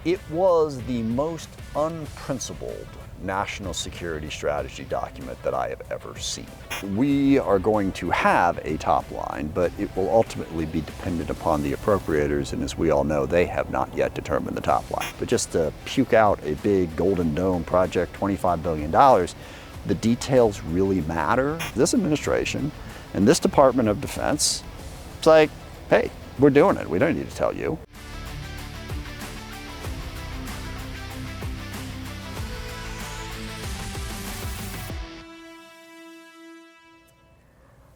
It was the most unprincipled national security strategy document that I have ever seen. We are going to have a top line, but it will ultimately be dependent upon the appropriators, and as we all know, they have not yet determined the top line. But just to puke out a big Golden Dome project, $25 billion, the details really matter. This administration and this Department of Defense, it's like, hey, we're doing it. We don't need to tell you.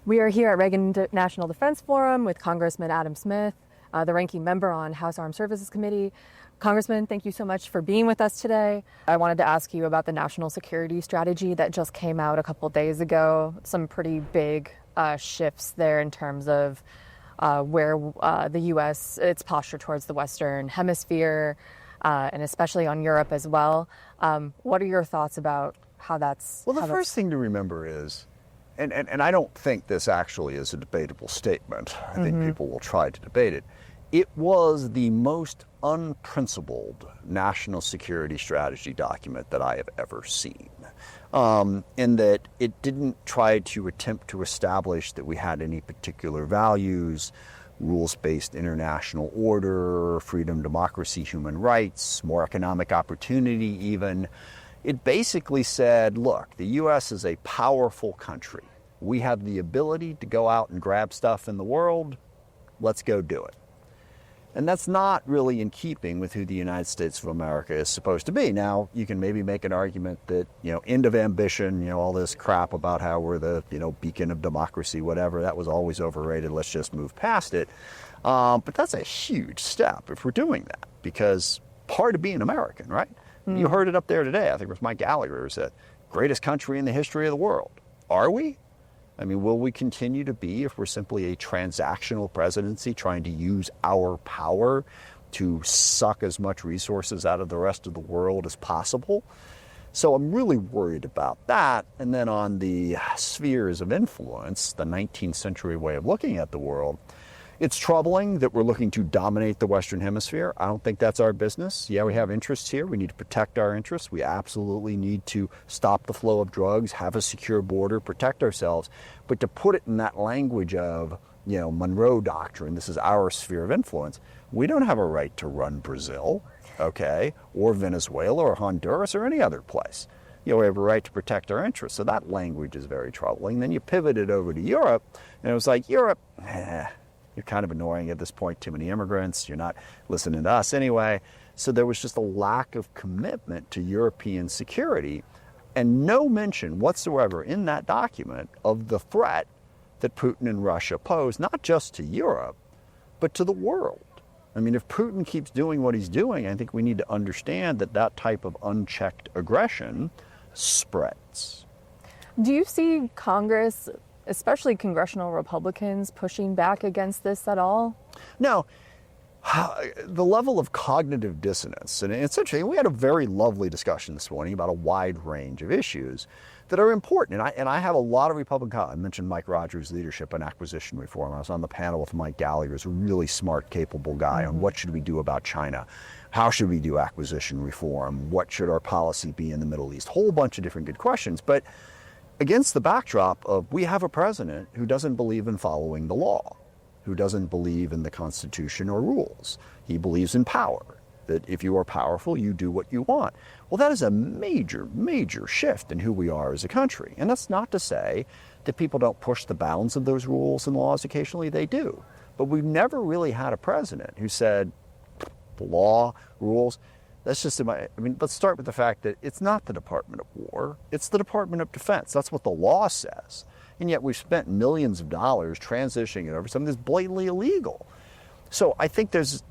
We are here at Reagan National Defense Forum with Congressman Adam Smith, the ranking member on House Armed Services Committee. Congressman, thank you so much for being with us today. I wanted to ask you about the national security strategy that just came out a couple days ago. Some pretty big shifts there in terms of where the U.S., its posture towards the Western Hemisphere, and especially on Europe as well. What are your thoughts about how that's... Well, the first thing to remember is, and I don't think this actually is a debatable statement. I think people will try to debate it. It was the most unprincipled national security strategy document that I have ever seen. In that it didn't try to attempt to establish that we had any particular values, rules-based international order, freedom, democracy, human rights, more economic opportunity even. It basically said, look, the U.S. is a powerful country. We have the ability to go out and grab stuff in the world. Let's go do it. And that's not really in keeping with who the United States of America is supposed to be. Now, you can maybe make an argument that, end of ambition, all this crap about how we're the, beacon of democracy, whatever, that was always overrated. Let's just move past it. But that's a huge step if we're doing that, because part of being American, right? You heard it up there today. I think it was Mike Gallagher who said, greatest country in the history of the world. Are we? I mean, will we continue to be if we're simply a transactional presidency trying to use our power to suck as much resources out of the rest of the world as possible? So I'm really worried about that. And then on the spheres of influence, the 19th century way of looking at the world, it's troubling that we're looking to dominate the Western Hemisphere. I don't think that's our business. Yeah, we have interests here. We need to protect our interests. We absolutely need to stop the flow of drugs, have a secure border, protect ourselves. But to put it in that language of, Monroe Doctrine, this is our sphere of influence, we don't have a right to run Brazil, okay, or Venezuela or Honduras or any other place. We have a right to protect our interests. So that language is very troubling. Then you pivot it over to Europe, and it was like, Europe, you're kind of annoying at this point, too many immigrants, you're not listening to us anyway. So there was just a lack of commitment to European security and no mention whatsoever in that document of the threat that Putin and Russia pose, not just to Europe, but to the world. I mean, if Putin keeps doing what he's doing, I think we need to understand that that type of unchecked aggression spreads. Do you see Congress, especially congressional Republicans, pushing back against this at all? No. The level of cognitive dissonance, and it's interesting, we had a very lovely discussion this morning about a wide range of issues that are important. And I have a lot of Republican colleagues. I mentioned Mike Rogers' leadership on acquisition reform. I was on the panel with Mike Gallagher, who's a really smart, capable guy on what should we do about China? How should we do acquisition reform? What should our policy be in the Middle East? Whole bunch of different good questions. But against the backdrop of we have a president who doesn't believe in following the law, who doesn't believe in the Constitution or rules. He believes in power, that if you are powerful, you do what you want. Well, that is a major, major shift in who we are as a country. And that's not to say that people don't push the bounds of those rules and laws. Occasionally they do. But we've never really had a president who said, the law, rules, that's just, let's start with the fact that it's not the Department of War, it's the Department of Defense. That's what the law says. And yet we've spent millions of dollars transitioning it over something that's blatantly illegal. So I think the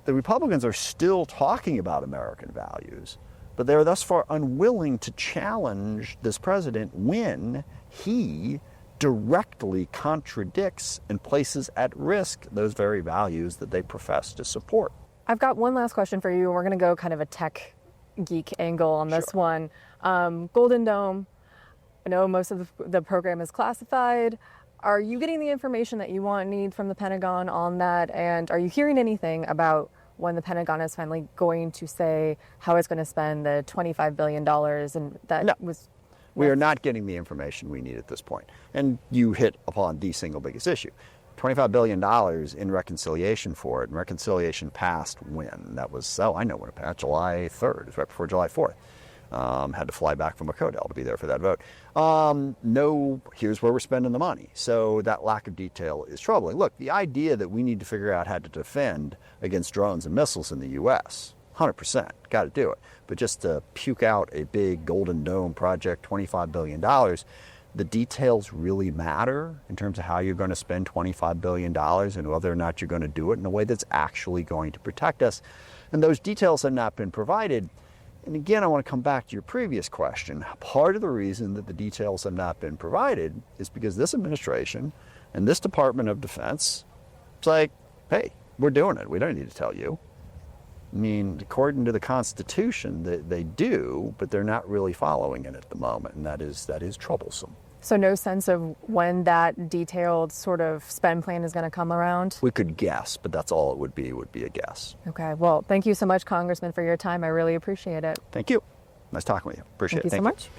Republicans are still talking about American values, but they're thus far unwilling to challenge this president when he directly contradicts and places at risk those very values that they profess to support. I've got one last question for you. We're going to go kind of a tech geek angle on this one. Golden Dome, I know most of the program is classified. Are you getting the information that you need from the Pentagon on that? And are you hearing anything about when the Pentagon is finally going to say how it's going to spend the $25 billion, and that No. was... We are not getting the information we need at this point. And you hit upon the single biggest issue. $25 billion in reconciliation for it, and reconciliation passed when? That was, I know when it passed, July 3rd. It was right before July 4th. Had to fly back from Codell to be there for that vote. No, here's where we're spending the money. So that lack of detail is troubling. Look, the idea that we need to figure out how to defend against drones and missiles in the U.S., 100%, got to do it. But just to puke out a big Golden Dome project, $25 billion, the details really matter in terms of how you're going to spend $25 billion and whether or not you're going to do it in a way that's actually going to protect us. And those details have not been provided. And again, I want to come back to your previous question. Part of the reason that the details have not been provided is because this administration and this Department of Defense, it's like, hey, we're doing it. We don't need to tell you. I mean, according to the Constitution, they do, but they're not really following it at the moment, and that is troublesome. So no sense of when that detailed sort of spend plan is going to come around? We could guess, but that's all it would be a guess. Okay. Well, thank you so much, Congressman, for your time. I really appreciate it. Thank you. Nice talking with you. Appreciate it. Thank you so much.